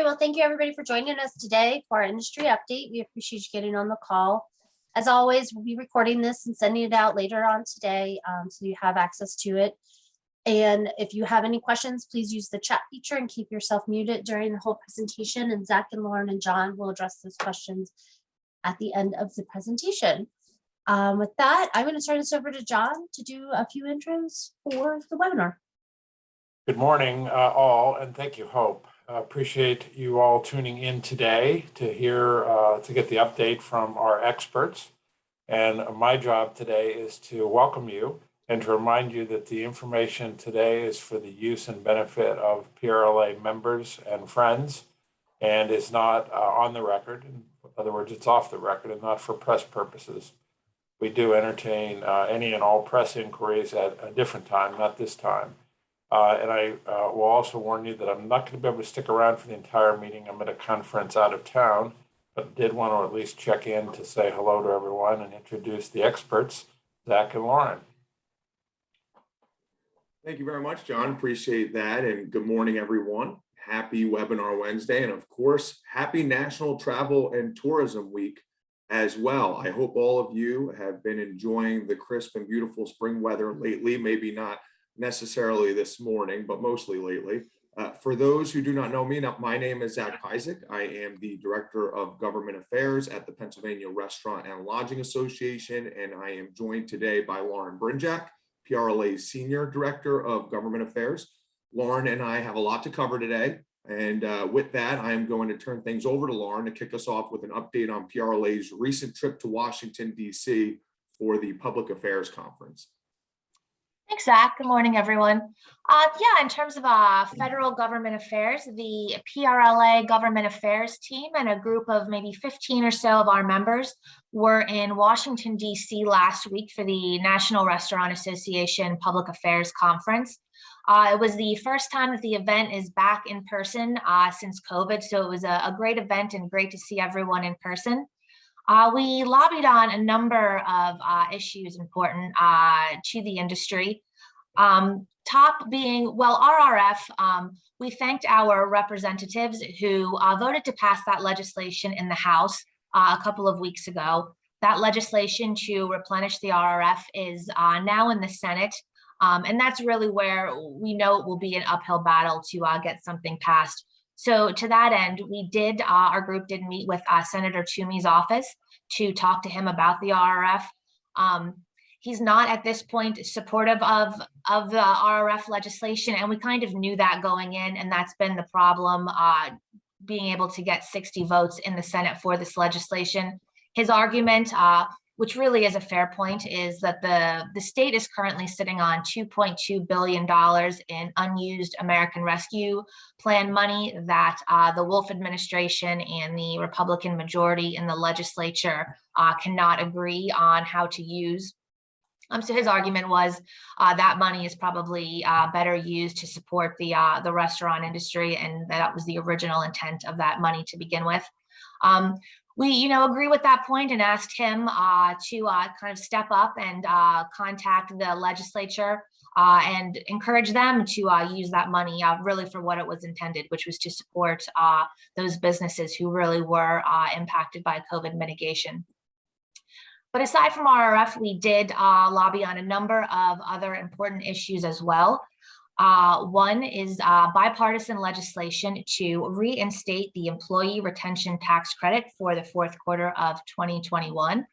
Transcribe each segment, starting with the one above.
Great. Well, thank you everybody for joining us today for our industry update. We appreciate you getting on the call. As always, we'll be recording this and sending it out later on today, so you have access to it. And if you have any questions, please use the chat feature and keep yourself muted during the whole presentation. And Zach and Lauren and John will address those questions at the end of the presentation. With that, I'm going to turn this over to John to do a few intros for the webinar. Good morning, all, and thank you, Hope. Appreciate you all tuning in today to hear, to get the update from our experts. And my job today is to welcome you and to remind you that the information today is for the use and benefit of PRLA members and friends, and is not on the record. In other words, it's off the record and not for press purposes. We do entertain any and all press inquiries at a different time, not this time. And I will also warn you that I'm not going to be able to stick around for the entire meeting. I'm at a conference out of town, but did want to at least check in to say hello to everyone and introduce the experts, Zach and Lauren. Thank you very much, John. Appreciate that. And good morning, everyone. Happy Webinar Wednesday. And of course, happy National Travel and Tourism Week as well. I hope all of you have been enjoying the crisp and beautiful spring weather lately, maybe not necessarily this morning, but mostly lately. For those who do not know me, my name is Zak Pyzik. I am the Director of Government Affairs at the Pennsylvania Restaurant and Lodging Association, and I am joined today by Lauren Brinjac, PRLA Senior Director of Government Affairs. Lauren and I have a lot to cover today, and with that, I am going to turn things over to Lauren to kick us off with an update on PRLA's recent trip to Washington, D.C. for the Public Affairs Conference. Thanks, Zach. Good morning, everyone. In terms of federal government affairs, the PRLA Government Affairs team and a group of maybe 15 or so of our members were in Washington, D.C. last week for the National Restaurant Association Public Affairs Conference. It was the first time that the event is back in person since COVID, so it was a great event and great to see everyone in person. We lobbied on a number of issues important to the industry. Top being, well, RRF, we thanked our representatives who voted to pass that legislation in the House a couple of weeks ago. That legislation to replenish the RRF is now in the Senate, and that's really where we know it will be an uphill battle to get something passed. So to that end, our group did meet with Senator Toomey's office to talk to him about the RRF. He's not at this point supportive of the RRF legislation, and we kind of knew that going in, and that's been the problem, being able to get 60 votes in the Senate for this legislation. His argument, which really is a fair point, is that the state is currently sitting on $2.2 billion in unused American Rescue Plan money that the Wolf administration and the Republican majority in the legislature cannot agree on how to use. So his argument was that money is probably better used to support the restaurant industry, and that was the original intent of that money to begin with. We, agree with that point and asked him to kind of step up and contact the legislature and encourage them to use that money really for what it was intended, which was to support those businesses who really were impacted by COVID mitigation. But aside from RRF, we did lobby on a number of other important issues as well. One is bipartisan legislation to reinstate the Employee Retention Tax Credit for the fourth quarter of 2021.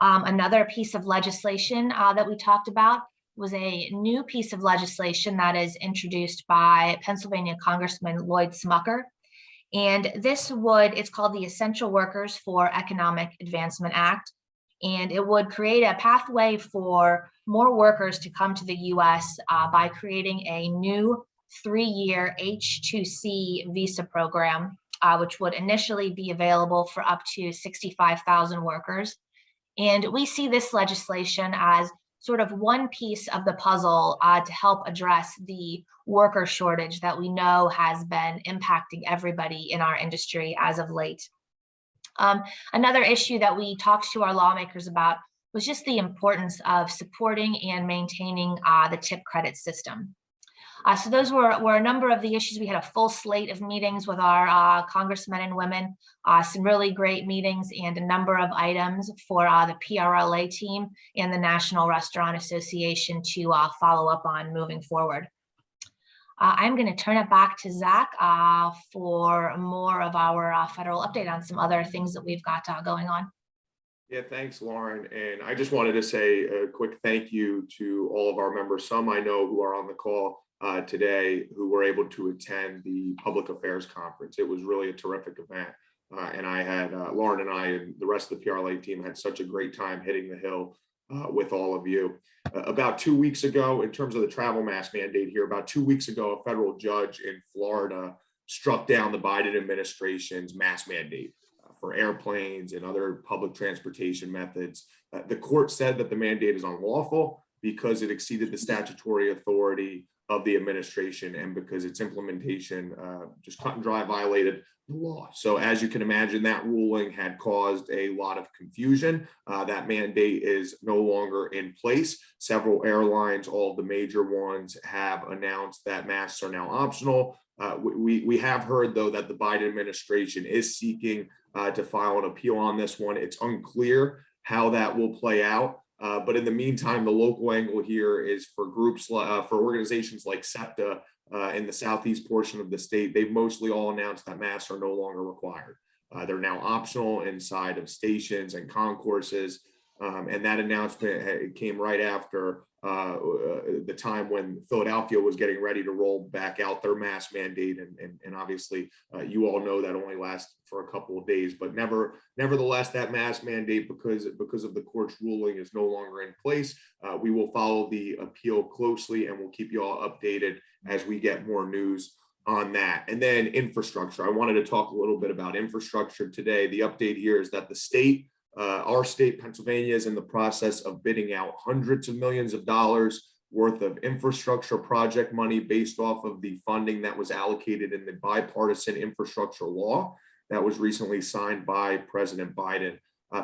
Another piece of legislation that we talked about was a new piece of legislation that is introduced by Pennsylvania Congressman Lloyd Smucker. And it's called the Essential Workers for Economic Advancement Act. And it would create a pathway for more workers to come to the U.S. By creating a new 3-year H-2C visa program, which would initially be available for up to 65,000 workers. And we see this legislation as sort of one piece of the puzzle to help address the worker shortage that we know has been impacting everybody in our industry as of late. Another issue that we talked to our lawmakers about was just the importance of supporting and maintaining the tip credit system. So those were a number of the issues. We had a full slate of meetings with our congressmen and women, some really great meetings, and a number of items for the PRLA team and the National Restaurant Association to follow up on moving forward. I'm going to turn it back to Zach for more of our federal update on some other things that we've got going on. Yeah, thanks, Lauren. And I just wanted to say a quick thank you to all of our members, some I know who are on the call today, who were able to attend the Public Affairs Conference. It was really a terrific event. And I had, Lauren and I and the rest of the PRLA team had such a great time hitting the hill with all of you. About 2 weeks ago, in terms of the travel mask mandate here, about 2 weeks ago, a federal judge in Florida struck down the Biden administration's mask mandate for airplanes and other public transportation methods. The court said that the mandate is unlawful because it exceeded the statutory authority of the administration and because its implementation just cut and dry violated the law. So as you can imagine, that ruling had caused a lot of confusion. That mandate is no longer in place. Several airlines, all of the major ones, have announced that masks are now optional. We have heard, though, that the Biden administration is seeking to file an appeal on this one. It's unclear how that will play out. But in the meantime, the local angle here is for groups, for organizations like SEPTA in the southeast portion of the state. They've mostly all announced that masks are no longer required. They're now optional inside of stations and concourses. And that announcement came right after the time when Philadelphia was getting ready to roll back out their mask mandate. And obviously, you all know that only lasts for a couple of days. But nevertheless, that mask mandate, because of the court's ruling, is no longer in place. We will follow the appeal closely, and we'll keep you all updated as we get more news on that. And then infrastructure. I wanted to talk a little bit about infrastructure today. The update here is that the state, our state, Pennsylvania, is in the process of bidding out hundreds of millions of dollars worth of infrastructure project money based off of the funding that was allocated in the bipartisan infrastructure law that was recently signed by President Biden.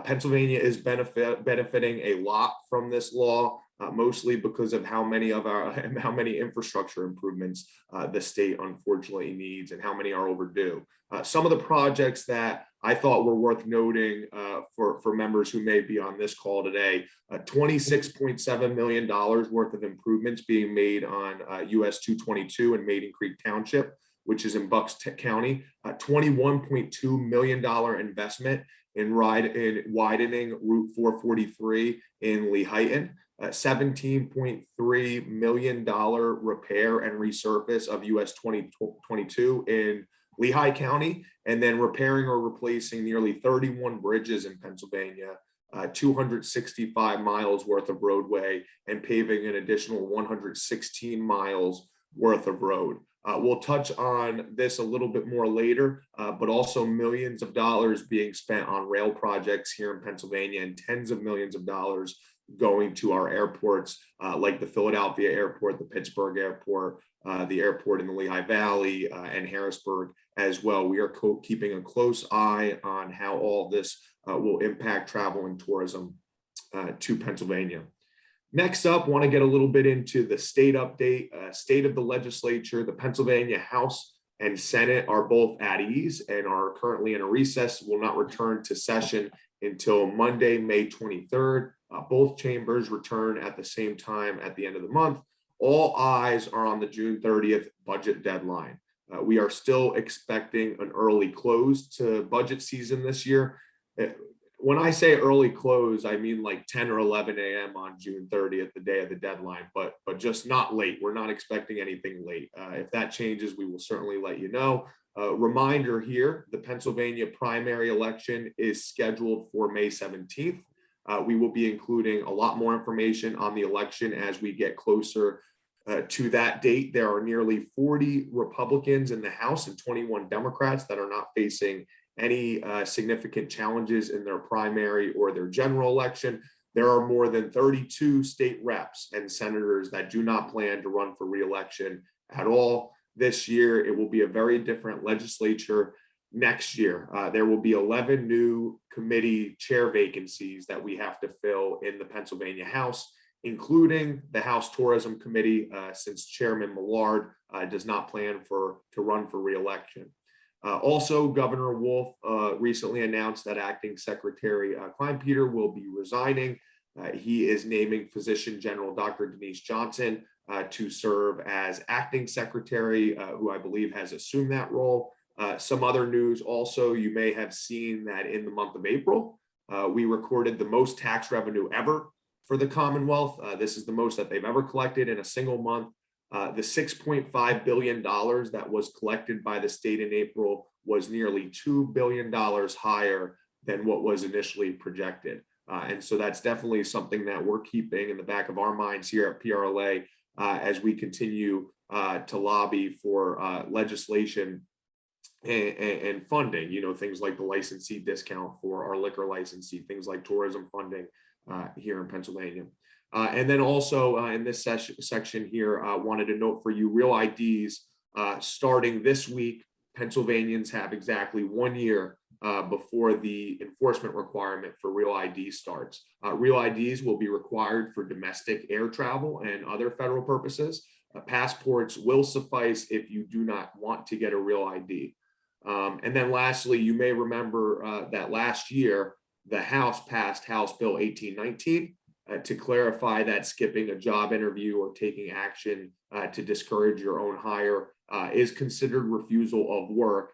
Pennsylvania is benefiting a lot from this law, mostly because of how many infrastructure improvements the state unfortunately needs and how many are overdue. Some of the projects that I thought were worth noting for members who may be on this call today, $26.7 million worth of improvements being made on US 222 in Maiden Creek Township, which is in Bucks County, $21.2 million investment in widening Route 443 in Lehighton, $17.3 million repair and resurface of US 2022 in Lehigh County, and then repairing or replacing nearly 31 bridges in Pennsylvania, 265 miles worth of roadway, and paving an additional 116 miles worth of road. We'll touch on this a little bit more later, but also millions of dollars being spent on rail projects here in Pennsylvania and tens of millions of dollars going to our airports like the Philadelphia airport, the Pittsburgh airport, the airport in the Lehigh Valley and Harrisburg as well. We are keeping a close eye on how all this will impact travel and tourism to Pennsylvania. Next up, want to get a little bit into the state update. State of the legislature, the Pennsylvania House and Senate are both at ease and are currently in a recess, will not return to session until Monday, May 23rd. Both chambers return at the same time at the end of the month. All eyes are on the June 30th budget deadline. We are still expecting an early close to budget season this year. When I say early close, I mean like 10 or 11 a.m. on June 30th, the day of the deadline, but just not late. We're not expecting anything late. If that changes, we will certainly let you know. Reminder here, the Pennsylvania primary election is scheduled for May 17th. We will be including a lot more information on the election as we get closer to that date. There are nearly 40 Republicans in the House and 21 Democrats that are not facing any significant challenges in their primary or their general election. There are more than 32 state reps and senators that do not plan to run for re-election at all this year. It will be a very different legislature next year. There will be 11 new committee chair vacancies that we have to fill in the Pennsylvania House including the House Tourism Committee, since Chairman Millard does not plan to run for re-election. Also, Governor Wolf recently announced that Acting Secretary Kleinpeter will be resigning. He is naming Physician General Dr. Denise Johnson to serve as Acting Secretary, who I believe has assumed that role. Some other news also, you may have seen that in the month of April, we recorded the most tax revenue ever for the Commonwealth. This is the most that they've ever collected in a single month. The $6.5 billion that was collected by the state in April was nearly $2 billion higher than what was initially projected. And so that's definitely something that we're keeping in the back of our minds here at PRLA as we continue to lobby for legislation and funding, things like the licensee discount for our liquor licensee, things like tourism funding here in Pennsylvania. And then also in this section here, wanted to note for you, Real IDs starting this week. Pennsylvanians have exactly 1 year before the enforcement requirement for Real ID starts. Real IDs will be required for domestic air travel and other federal purposes. Passports will suffice if you do not want to get a Real ID. And then lastly, you may remember that last year, the House passed House Bill 1819 to clarify that skipping a job interview or taking action to discourage your own hire is considered refusal of work.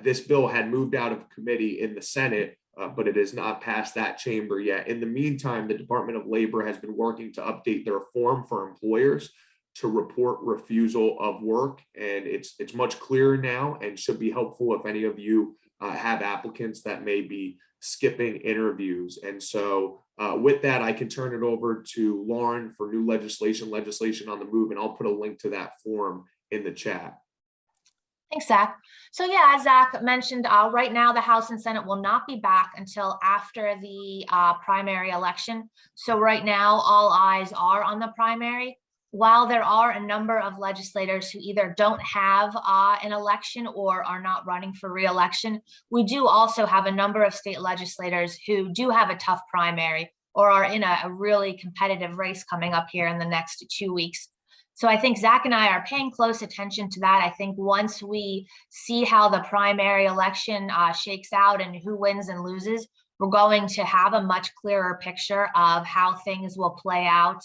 This bill had moved out of committee in the Senate, but it has not passed that chamber yet. In the meantime, the Department of Labor has been working to update their form for employers to report refusal of work. And it's much clearer now and should be helpful if any of you have applicants that may be skipping interviews. And so with that, I can turn it over to Lauren for new legislation on the move, and I'll put a link to that form in the chat. Thanks, Zach. So yeah, as Zach mentioned, right now the House and Senate will not be back until after the primary election. So right now, all eyes are on the primary. While there are a number of legislators who either don't have an election or are not running for re-election, we do also have a number of state legislators who do have a tough primary or are in a really competitive race coming up here in the next 2 weeks. So I think Zach and I are paying close attention to that. I think once we see how the primary election shakes out and who wins and loses, we're going to have a much clearer picture of how things will play out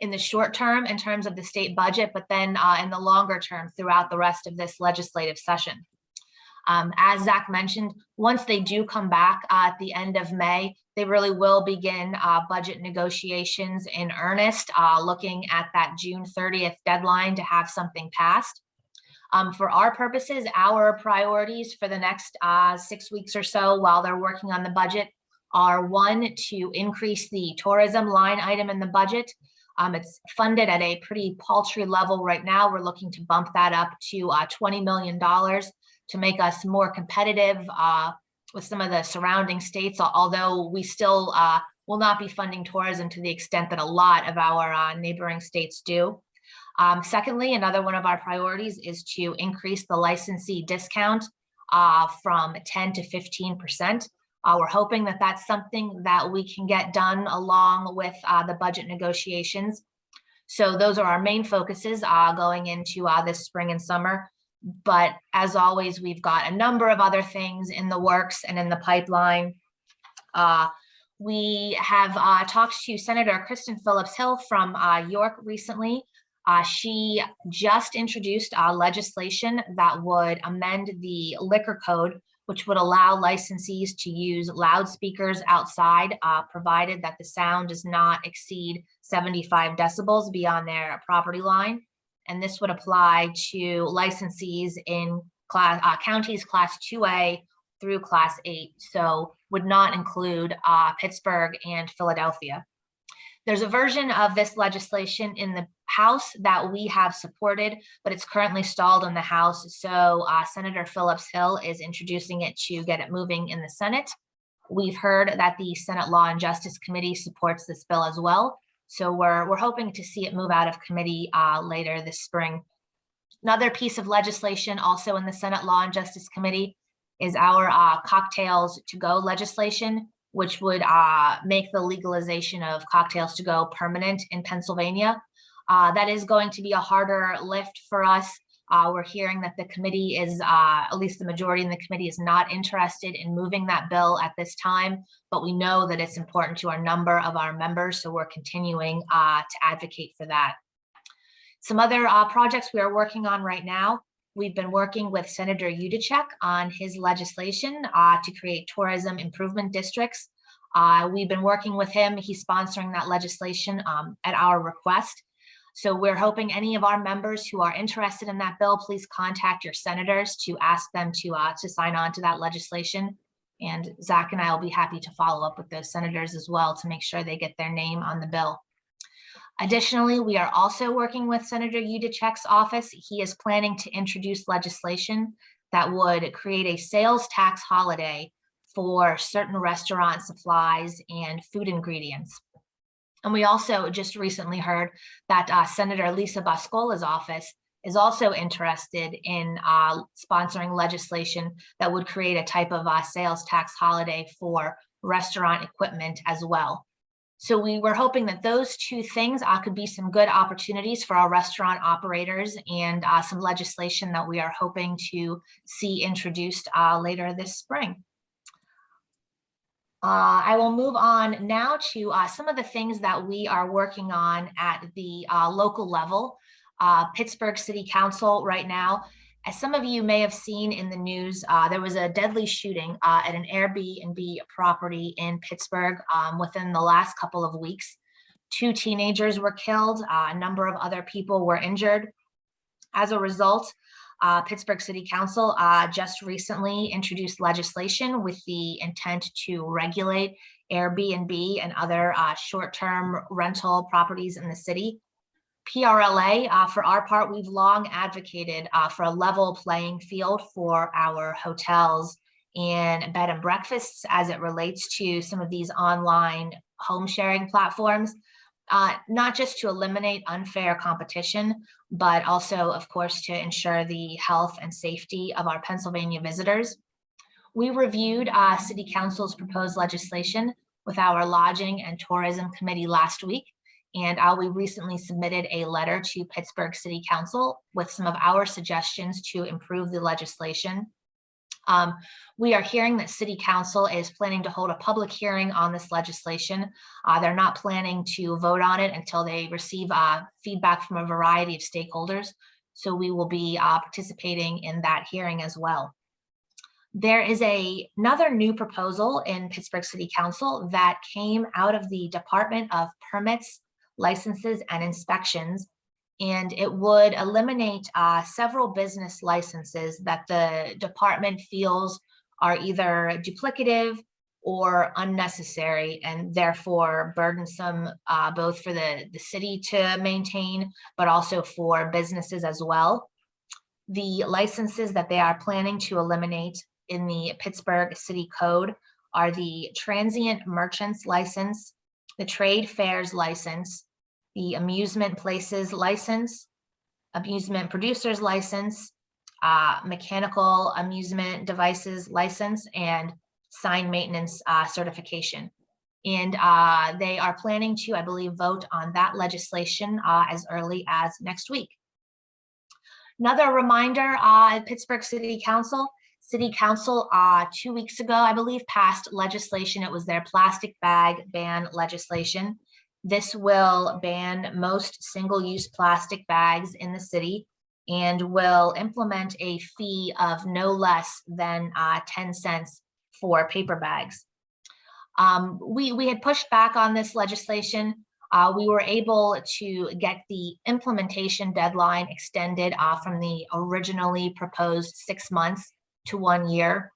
in the short term in terms of the state budget, but then in the longer term throughout the rest of this legislative session. As Zach mentioned, once they do come back at the end of May, they really will begin budget negotiations in earnest, looking at that June 30th deadline to have something passed. For our purposes, our priorities for the next 6 weeks or so while they're working on the budget are: one, to increase the tourism line item in the budget. It's funded at a pretty paltry level right now. We're looking to bump that up to $20 million to make us more competitive with some of the surrounding states, although we still will not be funding tourism to the extent that a lot of our neighboring states do. Secondly, another one of our priorities is to increase the licensee discount from 10 to 15%. We're hoping that that's something that we can get done along with the budget negotiations. So those are our main focuses going into this spring and summer. But as always, we've got a number of other things in the works and in the pipeline. We have talked to Senator Kristen Phillips-Hill from York recently. She just introduced legislation that would amend the liquor code, which would allow licensees to use loudspeakers outside, provided that the sound does not exceed 75 decibels beyond their property line. And this would apply to licensees in counties Class 2A through Class 8, so would not include Pittsburgh and Philadelphia. There's a version of this legislation in the House that we have supported, but it's currently stalled in the House. So Senator Phillips-Hill is introducing it to get it moving in the Senate. We've heard that the Senate Law and Justice Committee supports this bill as well. So we're hoping to see it move out of committee later this spring. Another piece of legislation also in the Senate Law and Justice Committee is our cocktails to go legislation. which would make the legalization of cocktails to go permanent in Pennsylvania. That is going to be a harder lift for us. We're hearing that the committee is, at least the majority in the committee, is not interested in moving that bill at this time, but we know that it's important to a number of our members, so we're continuing to advocate for that. Some other projects we are working on right now. We've been working with Senator Udacek on his legislation to create tourism improvement districts. We've been working with him. He's sponsoring that legislation at our request. So we're hoping any of our members who are interested in that bill, please contact your senators to ask them to sign on to that legislation. And Zach and I will be happy to follow up with those senators as well to make sure they get their name on the bill. Additionally, we are also working with Senator Udacek's office. He is planning to introduce legislation that would create a sales tax holiday for certain restaurant supplies and food ingredients. And we also just recently heard that Senator Lisa Boscola's office is also interested in sponsoring legislation that would create a type of sales tax holiday for restaurant equipment as well. So we were hoping that those two things could be some good opportunities for our restaurant operators, and some legislation that we are hoping to see introduced later this spring. I will move on now to some of the things that we are working on at the local level. Pittsburgh City Council right now. As some of you may have seen in the news, there was a deadly shooting at an Airbnb property in Pittsburgh within the last couple of weeks. 2 teenagers were killed, a number of other people were injured. As a result, Pittsburgh City Council just recently introduced legislation with the intent to regulate Airbnb and other short-term rental properties in the city. PRLA, for our part, we've long advocated for a level playing field for our hotels and bed and breakfasts as it relates to some of these online home sharing platforms, not just to eliminate unfair competition, but also, of course, to ensure the health and safety of our Pennsylvania visitors. We reviewed City Council's proposed legislation with our Lodging and Tourism Committee last week, and we recently submitted a letter to Pittsburgh City Council with some of our suggestions to improve the legislation. We are hearing that City Council is planning to hold a public hearing on this legislation. They're not planning to vote on it until they receive feedback from a variety of stakeholders. So we will be participating in that hearing as well. There is another new proposal in Pittsburgh City Council that came out of the Department of Permits, Licenses, and Inspections, and it would eliminate several business licenses that the department feels are either duplicative or unnecessary and therefore burdensome both for the city to maintain, but also for businesses as well. The licenses that they are planning to eliminate in the Pittsburgh City Code are the Transient Merchants License, the Trade Fairs License, the Amusement Places License, Amusement Producers License, Mechanical Amusement Devices License, and Sign Maintenance Certification. And they are planning to, I believe, vote on that legislation as early as next week. Another reminder, Pittsburgh City Council 2 weeks ago, I believe, passed legislation. It was their plastic bag ban legislation. This will ban most single-use plastic bags in the city and will implement a fee of no less than 10 cents for paper bags. We had pushed back on this legislation. We were able to get the implementation deadline extended from the originally proposed 6 months to 1 year.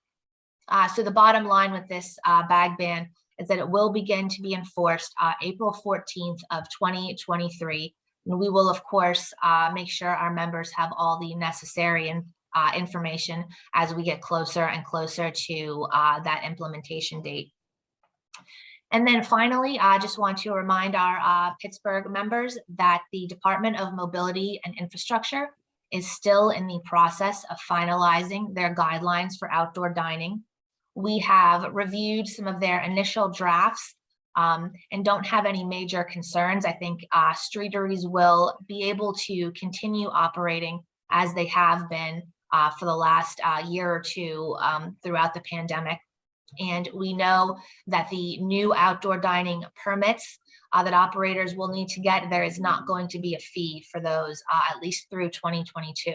So the bottom line with this bag ban is that it will begin to be enforced April 14th of 2023. And we will, of course, make sure our members have all the necessary information as we get closer and closer to that implementation date. And then finally, I just want to remind our Pittsburgh members that the Department of Mobility and Infrastructure is still in the process of finalizing their guidelines for outdoor dining. We have reviewed some of their initial drafts and don't have any major concerns. I think streeteries will be able to continue operating as they have been for the last year or two throughout the pandemic. And we know that the new outdoor dining permits that operators will need to get, there is not going to be a fee for those at least through 2022,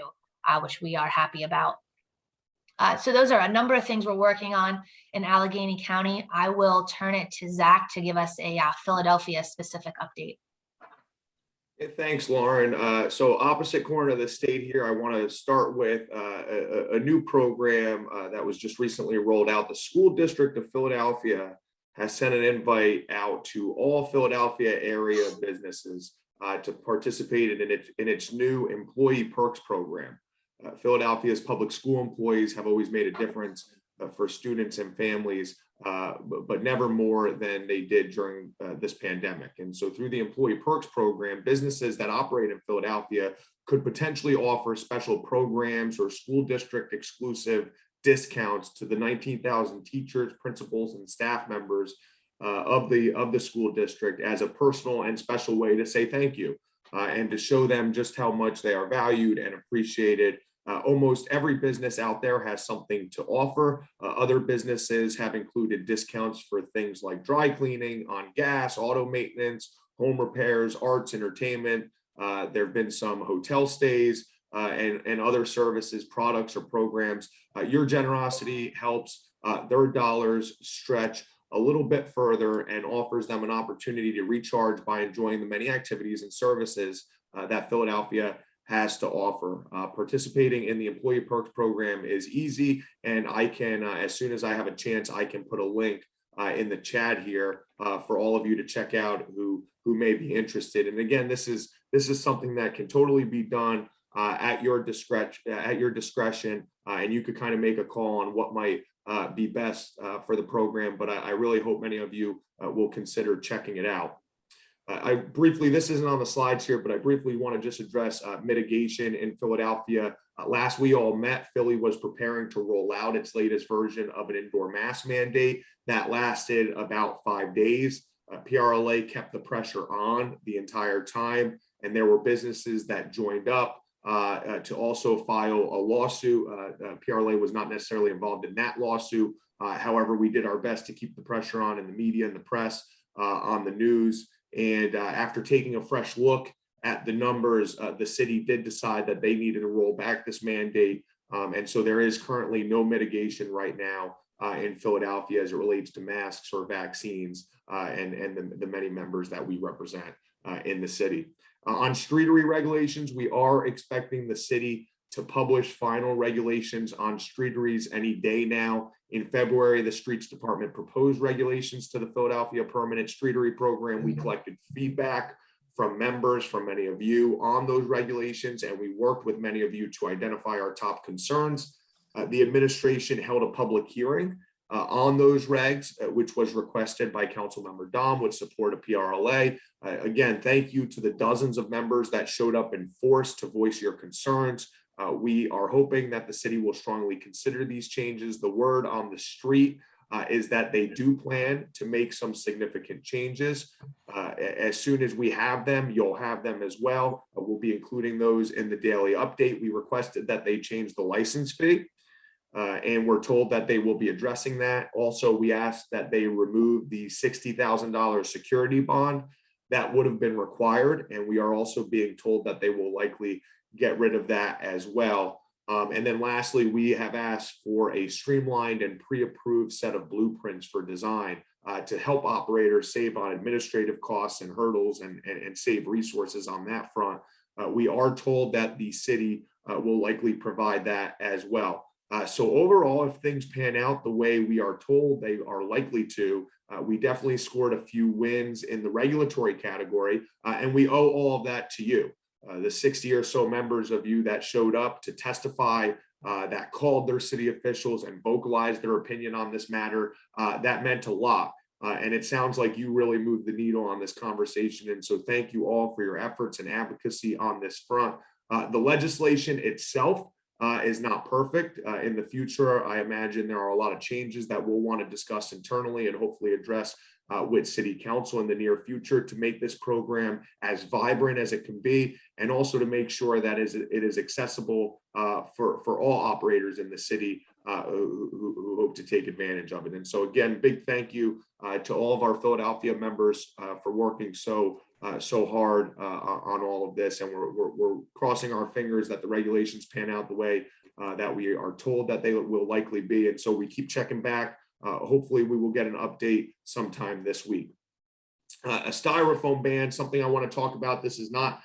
which we are happy about. So those are a number of things we're working on in Allegheny County. I will turn it to Zach to give us a Philadelphia specific update. Hey, thanks, Lauren. So opposite corner of the state here, I want to start with a new program that was just recently rolled out. The School District of Philadelphia has sent an invite out to all Philadelphia area businesses to participate in its new employee perks program. Philadelphia's public school employees have always made a difference for students and families, but never more than they did during this pandemic. And so through the Employee Perks Program, businesses that operate in Philadelphia could potentially offer special programs or school district exclusive discounts to the 19,000 teachers, principals, and staff members of the school district as a personal and special way to say thank you and to show them just how much they are valued and appreciated. Almost every business out there has something to offer. Other businesses have included discounts for things like dry cleaning, on gas, auto maintenance, home repairs, arts, entertainment. There have been some hotel stays and other services, products, or programs. Your generosity helps their dollars stretch a little bit further and offers them an opportunity to recharge by enjoying the many activities and services that Philadelphia has to offer. Participating in the Employee Perks Program is easy, and I can, as soon as I have a chance, I can put a link in the chat here for all of you to check out who may be interested. And again, this is something that can totally be done at your discretion, and you could kind of make a call on what might be best for the program. But I really hope many of you will consider checking it out. I briefly, this isn't on the slides here, but I briefly want to just address mitigation in Philadelphia. Last we all met, Philly was preparing to roll out its latest version of an indoor mask mandate that lasted about 5 days. PRLA kept the pressure on the entire time, and there were businesses that joined up to also file a lawsuit. PRLA was not necessarily involved in that lawsuit. However, we did our best to keep the pressure on in the media and the press, on the news. And after taking a fresh look at the numbers, the city did decide that they needed to roll back this mandate. And so there is currently no mitigation right now in Philadelphia as it relates to masks or vaccines and the many members that we represent in the city. On streetery regulations, we are expecting the city to publish final regulations on streeteries any day now. In February, the Streets Department proposed regulations to the Philadelphia Permanent Streetery Program. We collected feedback from members, from many of you on those regulations, and we worked with many of you to identify our top concerns. The administration held a public hearing on those regs, which was requested by Councilmember Dom with support of PRLA. Again, thank you to the dozens of members that showed up in force to voice your concerns. We are hoping that the city will strongly consider these changes. The word on the street is that they do plan to make some significant changes. As soon as we have them, you'll have them as well. We'll be including those in the daily update. We requested that they change the license fee, and we're told that they will be addressing that. Also, we asked that they remove the $60,000 security bond that would have been required, and we are also being told that they will likely get rid of that as well. And then lastly, we have asked for a streamlined and pre-approved set of blueprints for design to help operators save on administrative costs and hurdles and save resources on that front. We are told that the city will likely provide that as well. So overall, if things pan out the way we are told they are likely to, we definitely scored a few wins in the regulatory category, and we owe all of that to you. The 60 or so members of you that showed up to testify, that called their city officials and vocalized their opinion on this matter, that meant a lot. And it sounds like you really moved the needle on this conversation. And so thank you all for your efforts and advocacy on this front. The legislation itself is not perfect. In the future, I imagine there are a lot of changes that we'll want to discuss internally and hopefully address with City Council in the near future to make this program as vibrant as it can be, and also to make sure that it is accessible for all operators in the city who hope to take advantage of it. And so again, big thank you to all of our Philadelphia members for working so hard on all of this, and we're crossing our fingers that the regulations pan out the way that we are told that they will likely be. And so we keep checking back. Hopefully we will get an update sometime this week. A styrofoam ban, something I want to talk about. This has not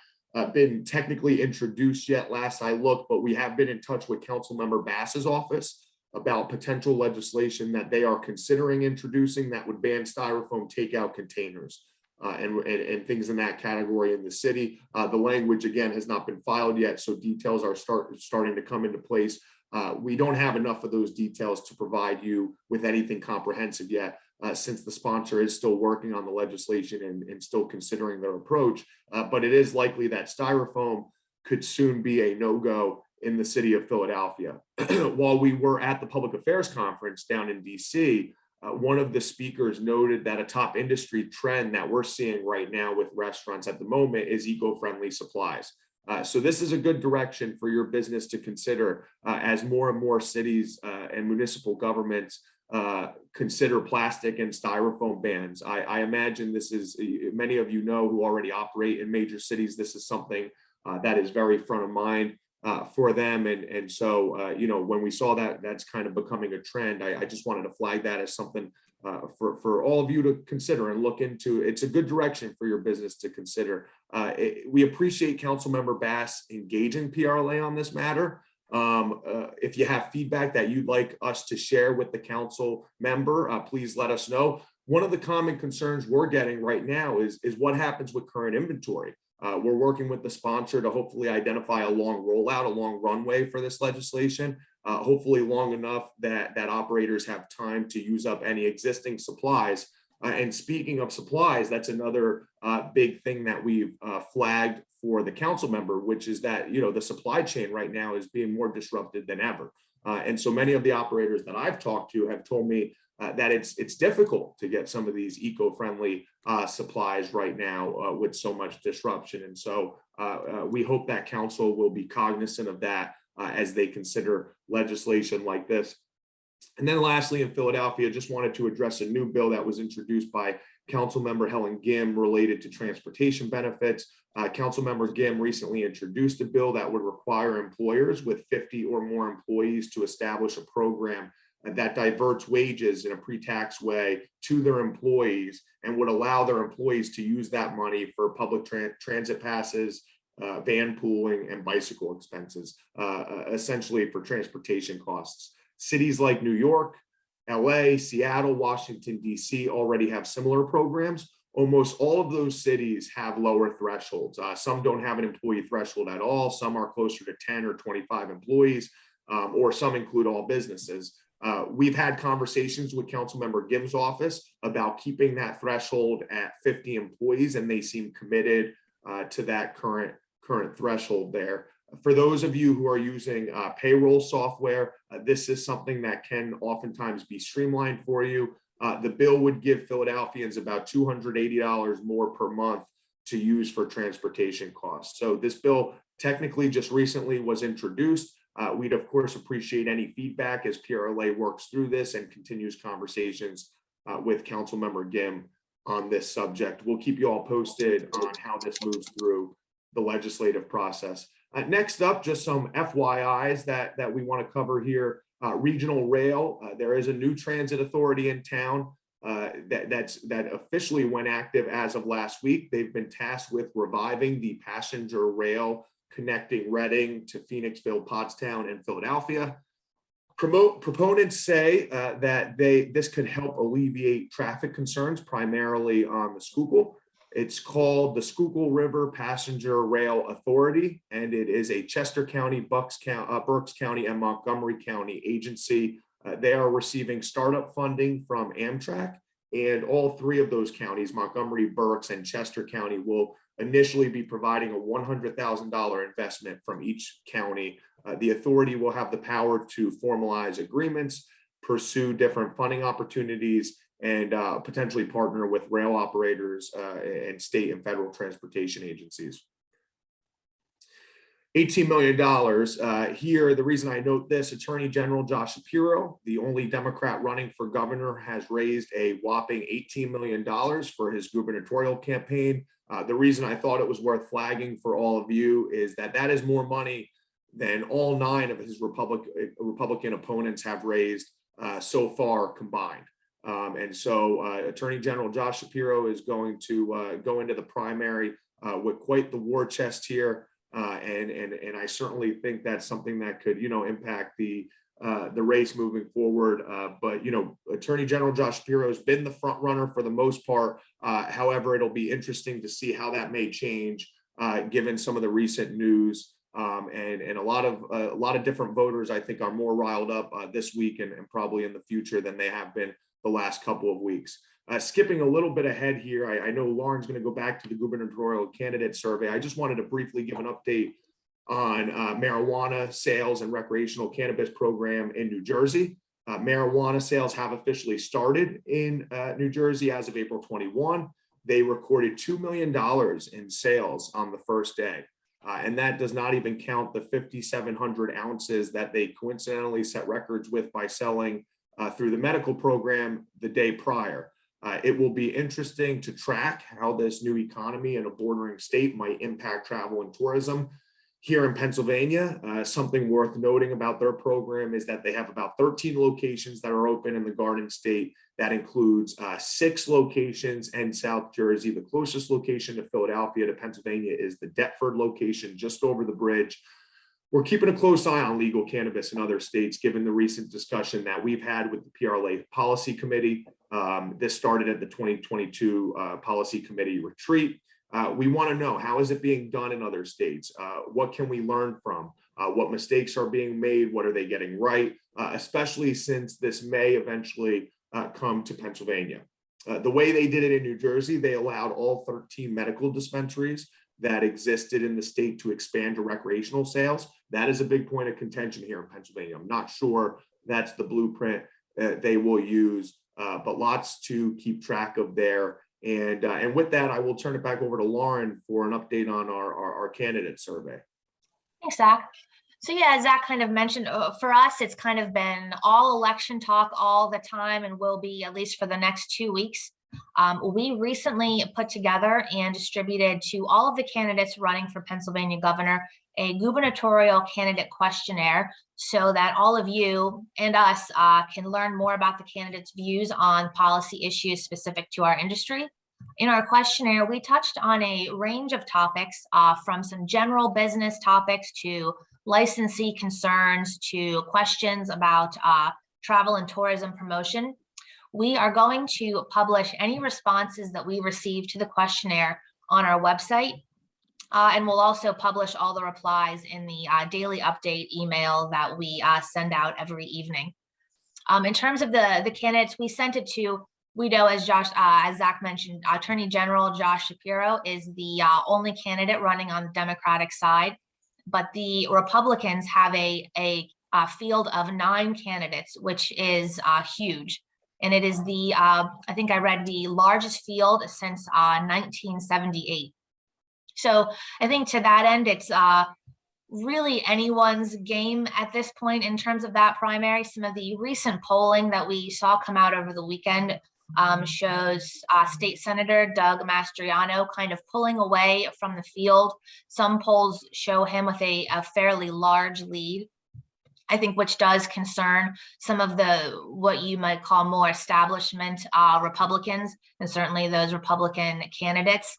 been technically introduced yet last I looked, but we have been in touch with Councilmember Bass's office about potential legislation that they are considering introducing that would ban styrofoam takeout containers and things in that category in the city. The language, again, has not been filed yet, so details are starting to come into place. We don't have enough of those details to provide you with anything comprehensive yet, since the sponsor is still working on the legislation and still considering their approach. But it is likely that styrofoam could soon be a no-go in the city of Philadelphia. While we were at the Public Affairs Conference down in DC, one of the speakers noted that a top industry trend that we're seeing right now with restaurants at the moment is eco-friendly supplies. So this is a good direction for your business to consider as more and more cities and municipal governments consider plastic and styrofoam bans. I imagine this is, many of you know who already operate in major cities, this is something that is very front of mind for them. And so, you know, when we saw that that's kind of becoming a trend, I just wanted to flag that as something for all of you to consider and look into. It's a good direction for your business to consider. We appreciate Councilmember Bass engaging PRLA on this matter. If you have feedback that you'd like us to share with the council member, please let us know. One of the common concerns we're getting right now is what happens with current inventory. We're working with the sponsor to hopefully identify a long rollout, a long runway for this legislation, hopefully long enough that operators have time to use up any existing supplies. And speaking of supplies, that's another big thing that we've flagged for the council member, which is that, you know, the supply chain right now is being more disrupted than ever. And so many of the operators that I've talked to have told me that it's difficult to get some of these eco-friendly supplies right now with so much disruption. And so we hope that council will be cognizant of that as they consider legislation like this. And then lastly, in Philadelphia, just wanted to address a new bill that was introduced by Councilmember Helen Gim related to transportation benefits. Councilmember Gim recently introduced a bill that would require employers with 50 or more employees to establish a program that diverts wages in a pre-tax way to their employees and would allow their employees to use that money for public transit passes, van pooling, and bicycle expenses, essentially for transportation costs. Cities like New York, LA, Seattle, Washington, DC already have similar programs. Almost all of those cities have lower thresholds. Some don't have an employee threshold at all. Some are closer to 10 or 25 employees, or some include all businesses. We've had conversations with Councilmember Gim's office about keeping that threshold at 50 employees, and they seem committed to that current threshold there. For those of you who are using payroll software, this is something that can oftentimes be streamlined for you. The bill would give Philadelphians about $280 more per month to use for transportation costs. So this bill technically just recently was introduced. We'd of course appreciate any feedback as PRLA works through this and continues conversations with Councilmember Gim on this subject. We'll keep you all posted on how this moves through the legislative process. Next up, just some FYIs that we want to cover here. Regional Rail, there is a new transit authority in town that officially went active as of last week. They've been tasked with reviving the passenger rail connecting Reading to Phoenixville, Pottstown, and Philadelphia. Proponents say that this could help alleviate traffic concerns, primarily on the Schuylkill. It's called the Schuylkill River Passenger Rail Authority, and it is a Chester County, Berks County, and Montgomery County agency. They are receiving startup funding from Amtrak, and all three of those counties, Montgomery, Berks, and Chester County, will initially be providing a $100,000 investment from each county The authority will have the power to formalize agreements, pursue different funding opportunities, and potentially partner with rail operators and state and federal transportation agencies. $18 million here. The reason I note this, Attorney General Josh Shapiro, the only Democrat running for governor, has raised a whopping $18 million for his gubernatorial campaign. The reason I thought it was worth flagging for all of you is that that is more money than all 9 of his Republican opponents have raised so far combined. And so Attorney General Josh Shapiro is going to go into the primary with quite the war chest here. And I certainly think that's something that could, impact the race moving forward. But, Attorney General Josh Shapiro has been the front runner for the most part. However, it'll be interesting to see how that may change given some of the recent news. And a lot of different voters, I think, are more riled up this week and probably in the future than they have been the last couple of weeks. Skipping a little bit ahead here, I know Lauren's going to go back to the gubernatorial candidate survey. I just wanted to briefly give an update on marijuana sales and recreational cannabis program in New Jersey. Marijuana sales have officially started in New Jersey as of April 21. They recorded $2 million in sales on the first day. And that does not even count the 5,700 ounces that they coincidentally set records with by selling through the medical program the day prior. It will be interesting to track how this new economy in a bordering state might impact travel and tourism. Here in Pennsylvania, something worth noting about their program is that they have about 13 locations that are open in the Garden State. That includes 6 locations in South Jersey. The closest location to Philadelphia to Pennsylvania is the Deptford location just over the bridge. We're keeping a close eye on legal cannabis in other states, given the recent discussion that we've had with the PRLA Policy Committee. This started at the 2022 Policy Committee retreat. We want to know, how is it being done in other states? What can we learn from? What mistakes are being made? What are they getting right? Especially since this may eventually come to Pennsylvania. The way they did it in New Jersey, they allowed all 13 medical dispensaries that existed in the state to expand to recreational sales. That is a big point of contention here in Pennsylvania. I'm not sure that's the blueprint they will use, but lots to keep track of there. And with that, I will turn it back over to Lauren for an update on our candidate survey. Thanks, Zach. So yeah, Zach kind of mentioned, for us, it's kind of been all election talk all the time and will be at least for the next 2 weeks. We recently put together and distributed to all of the candidates running for Pennsylvania governor a gubernatorial candidate questionnaire so that all of you and us can learn more about the candidates' views on policy issues specific to our industry. In our questionnaire, we touched on a range of topics from some general business topics to licensee concerns to questions about travel and tourism promotion. We are going to publish any responses that we receive to the questionnaire on our website. And we'll also publish all the replies in the daily update email that we send out every evening. In terms of the candidates, we sent it to, we know as Zach mentioned, Attorney General Josh Shapiro is the only candidate running on the Democratic side, but the Republicans have a field of 9 candidates, which is huge. And it is the, I think I read the largest field since 1978. So I think to that end, it's really anyone's game at this point in terms of that primary. Some of the recent polling that we saw come out over the weekend shows State Senator Doug Mastriano kind of pulling away from the field. Some polls show him with a fairly large lead, I think, which does concern some of the what you might call more establishment Republicans, and certainly those Republican candidates.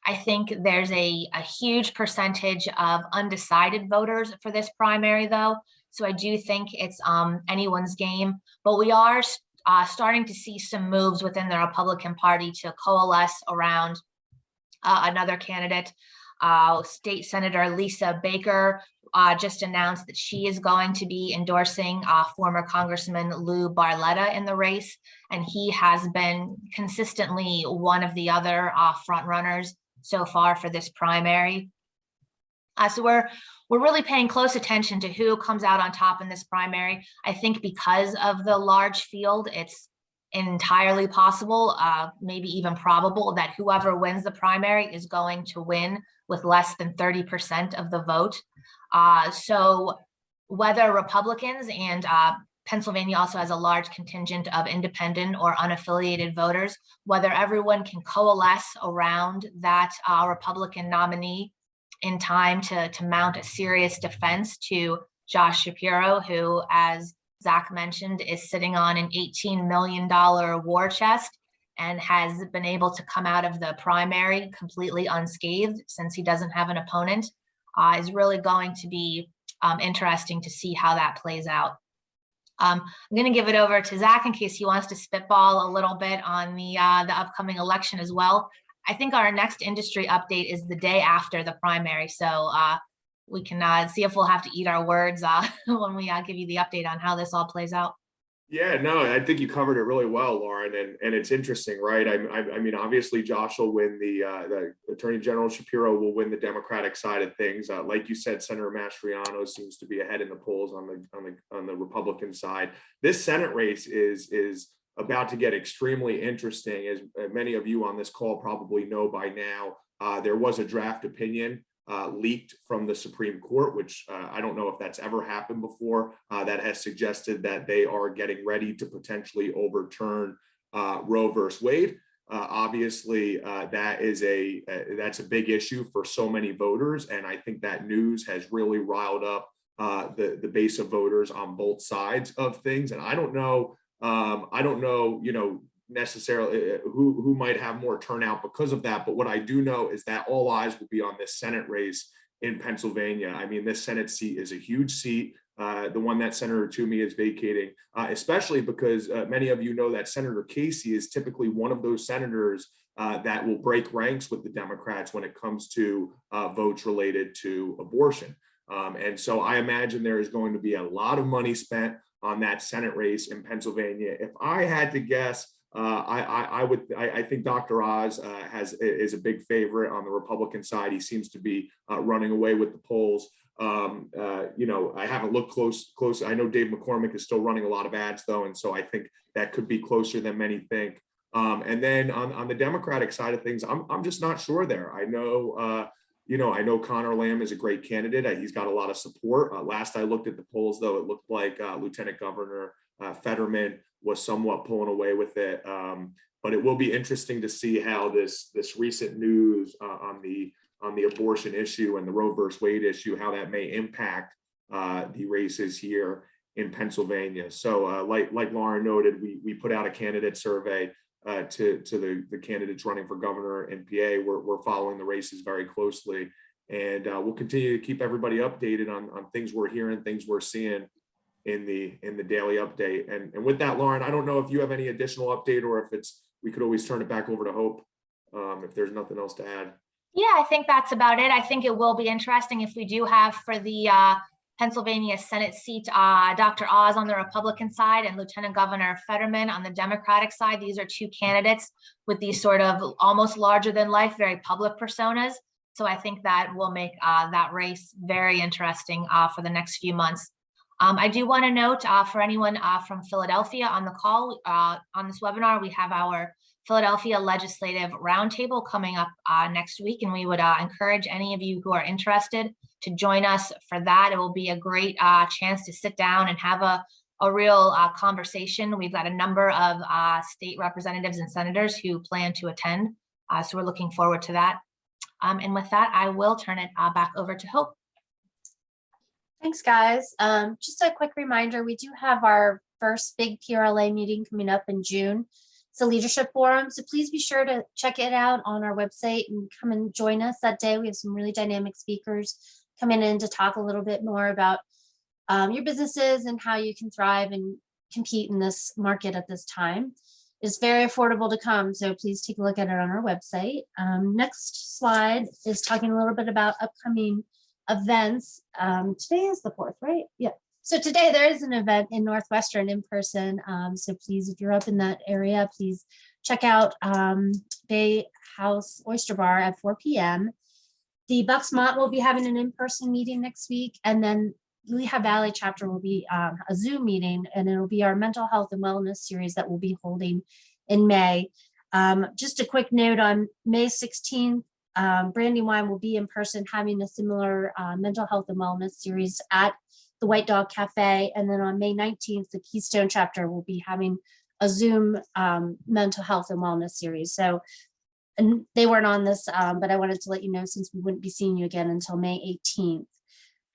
I think there's a huge percentage of undecided voters for this primary, though. So I do think it's anyone's game, but we are starting to see some moves within the Republican Party to coalesce around another candidate. State Senator Lisa Baker just announced that she is going to be endorsing former Congressman Lou Barletta in the race, and he has been consistently one of the other front runners so far for this primary. So we're really paying close attention to who comes out on top in this primary. I think because of the large field, it's entirely possible, maybe even probable, that whoever wins the primary is going to win with less than 30% of the vote. So whether Republicans, and Pennsylvania also has a large contingent of independent or unaffiliated voters, whether everyone can coalesce around that Republican nominee in time to mount a serious defense to Josh Shapiro, who, as Zach mentioned, is sitting on an $18 million war chest and has been able to come out of the primary completely unscathed since he doesn't have an opponent, is really going to be interesting to see how that plays out. I'm going to give it over to Zach in case he wants to spitball a little bit on the upcoming election as well. I think our next industry update is the day after the primary, so we can see if we'll have to eat our words when we give you the update on how this all plays out. Yeah, no, I think you covered it really well, Lauren, and it's interesting, right? I mean, obviously, Josh will win the Attorney General Shapiro will win the Democratic side of things. Like you said, Senator Mastriano seems to be ahead in the polls on the Republican side. This Senate race is about to get extremely interesting, as many of you on this call probably know by now. There was a draft opinion leaked from the Supreme Court, which I don't know if that's ever happened before, that has suggested that they are getting ready to potentially overturn Roe versus Wade. Obviously, that's a big issue for so many voters, and I think that news has really riled up the base of voters on both sides of things. And I don't know, necessarily who might have more turnout because of that. But what I do know is that all eyes will be on this Senate race in Pennsylvania. I mean, this Senate seat is a huge seat, the one that Senator Toomey is vacating, especially because many of you know that Senator Casey is typically one of those senators that will break ranks with the Democrats when it comes to votes related to abortion. And so I imagine there is going to be a lot of money spent on that Senate race in Pennsylvania. If I had to guess, I think Dr. Oz is a big favorite on the Republican side. He seems to be running away with the polls. I haven't looked close. I know Dave McCormick is still running a lot of ads though, and so I think that could be closer than many think. And then on the Democratic side of things, I'm just not sure there. I know Connor Lamb is a great candidate. He's got a lot of support. Last I looked at the polls, though, it looked like Lieutenant Governor Fetterman was somewhat pulling away with it. But it will be interesting to see how this recent news on the abortion issue and the Roe versus Wade issue, how that may impact the races here in Pennsylvania. So like Lauren noted, we put out a candidate survey to the candidates running for governor and PA. We're following the races very closely, and we'll continue to keep everybody updated on things we're hearing, things we're seeing in the daily update. And with that, Lauren, I don't know if you have any additional update, or if we could always turn it back over to Hope if there's nothing else to add. Yeah, I think that's about it. I think it will be interesting if we do have for the Pennsylvania Senate seat, Dr. Oz on the Republican side and Lieutenant Governor Fetterman on the Democratic side. These are two candidates with these sort of almost larger than life, very public personas. So I think that will make that race very interesting for the next few months. I do want to note for anyone from Philadelphia on the call on this webinar, we have our Philadelphia Legislative Roundtable coming up next week, and we would encourage any of you who are interested to join us for that. It will be a great chance to sit down and have a real conversation. We've got a number of state representatives and senators who plan to attend, so we're looking forward to that. And with that, I will turn it back over to Hope. Thanks, guys. Just a quick reminder, we do have our first big PRLA meeting coming up in June. It's a leadership forum, so please be sure to check it out on our website and come and join us that day. We have some really dynamic speakers coming in to talk a little bit more about your businesses and how you can thrive and compete in this market at this time. It's very affordable to come, so please take a look at it on our website. Next slide is talking a little bit about upcoming events. Today is the 4th, right? Yeah. So today there is an event in Northwestern in person. So please, if you're up in that area, please check out Bay House Oyster Bar at 4 p.m. The Bucksmont will be having an in-person meeting next week, and then Lehigh Valley chapter will be a Zoom meeting, and it'll be our mental health and wellness series that we'll be holding in May. Just a quick note on May 16th, Brandywine will be in person having a similar mental health and wellness series at the White Dog Cafe. And then on May 19th, the Keystone chapter will be having a Zoom mental health and wellness series. So, and they weren't on this, but I wanted to let you know since we wouldn't be seeing you again until May 18th.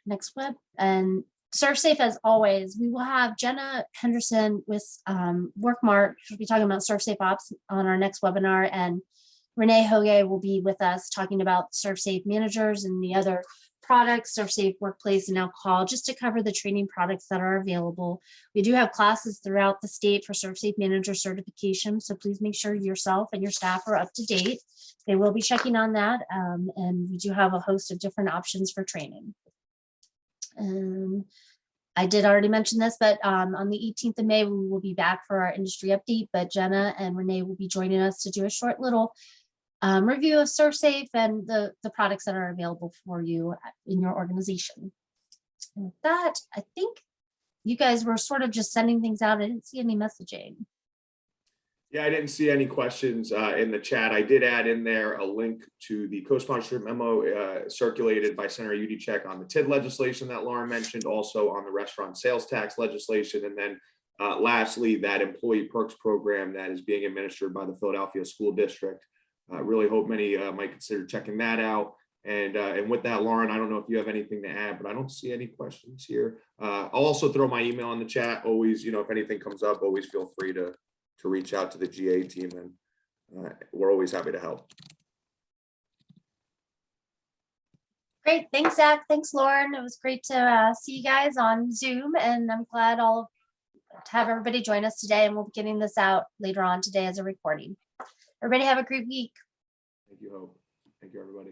Next web. And Serve Safe, as always, we will have Jenna Henderson with WorkMart. She'll be talking about Serve Safe Ops on our next webinar, and Renee Hoge will be with us talking about Serve Safe managers and the other products, Serve Safe Workplace and Alcohol, just to cover the training products that are available. We do have classes throughout the state for Serve Safe manager certification, so please make sure yourself and your staff are up to date. They will be checking on that, and we do have a host of different options for training. I did already mention this, but on the 18th of May, we will be back for our industry update, but Jenna and Renee will be joining us to do a short little review of Serve Safe and the products that are available for you in your organization. And with that, I think you guys were sort of just sending things out. I didn't see any messaging. Yeah, I didn't see any questions in the chat. I did add in there a link to the co-sponsorship memo circulated by Senator Udicek on the TID legislation that Lauren mentioned, also on the restaurant sales tax legislation. And then lastly, that employee perks program that is being administered by the Philadelphia School District. Really hope many might consider checking that out. And with that, Lauren, I don't know if you have anything to add, but I don't see any questions here. I'll also throw my email in the chat. Always, if anything comes up, always feel free to reach out to the GA team, and we're always happy to help. Great, thanks, Zach. Thanks, Lauren. It was great to see you guys on Zoom, and I'm glad to have everybody join us today, and we'll be getting this out later on today as a recording. Everybody have a great week. Thank you, Hope. Thank you, everybody.